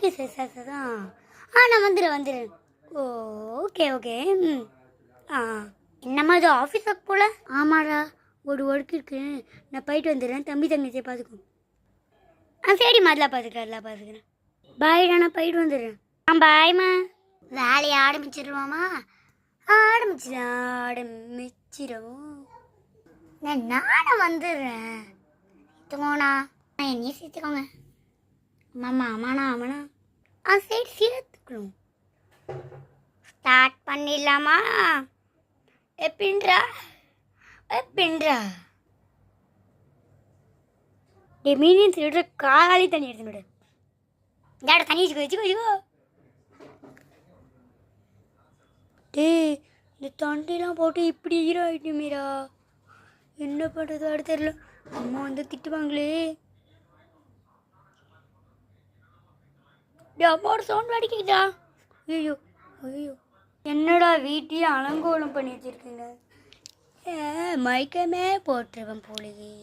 Okay sir sir sir நான் வந்துடுறேன். ஓ okay okay. ம் ஆ என்னம்மா இது ஆஃபீஸ் ஒர்க் போல்? ஆமாடா, ஒரு ஒர்க் இருக்கு, நான் போயிட்டு வந்துடுறேன். தங்கச்சியை பார்த்துக்கோ. சரிம்மா, அதெல்லாம் பார்த்துக்கிறேன். பாய்டா, நான் போயிட்டு வந்துடுறேன். பாய்மா. வேலையை ஆரம்பிச்சிடுவாமா? ஆரம்பிச்சிடும். நானும் வந்துடுறேன். தோணா என்னையும் சேர்த்துக்கோங்க. ஆமாண்ணா. சரி சேர்த்துக்கணும். ஸ்டார்ட் பண்ணிடலாமா? எப்படின்றா மீன் சொல்லிட்டு காலாலே தண்ணி எடுத்துன்னு விட தண்ணி வச்சுக்கோ. இந்த தொண்டையெல்லாம் போட்டு இப்படி ஈரம் ஆகிட்டு மீரா, என்ன பண்ணுறது அடுத்த தெரியல. அம்மா வந்து திட்டுவாங்களே. அம்மாவோட சவுண்ட் அடிக்கிட்டா. ஐயோ என்னடா வீட்டையே அலங்கோலம் பண்ணி வச்சிருக்கீங்க. மயக்கமே போட்டுருவேன் போலயே.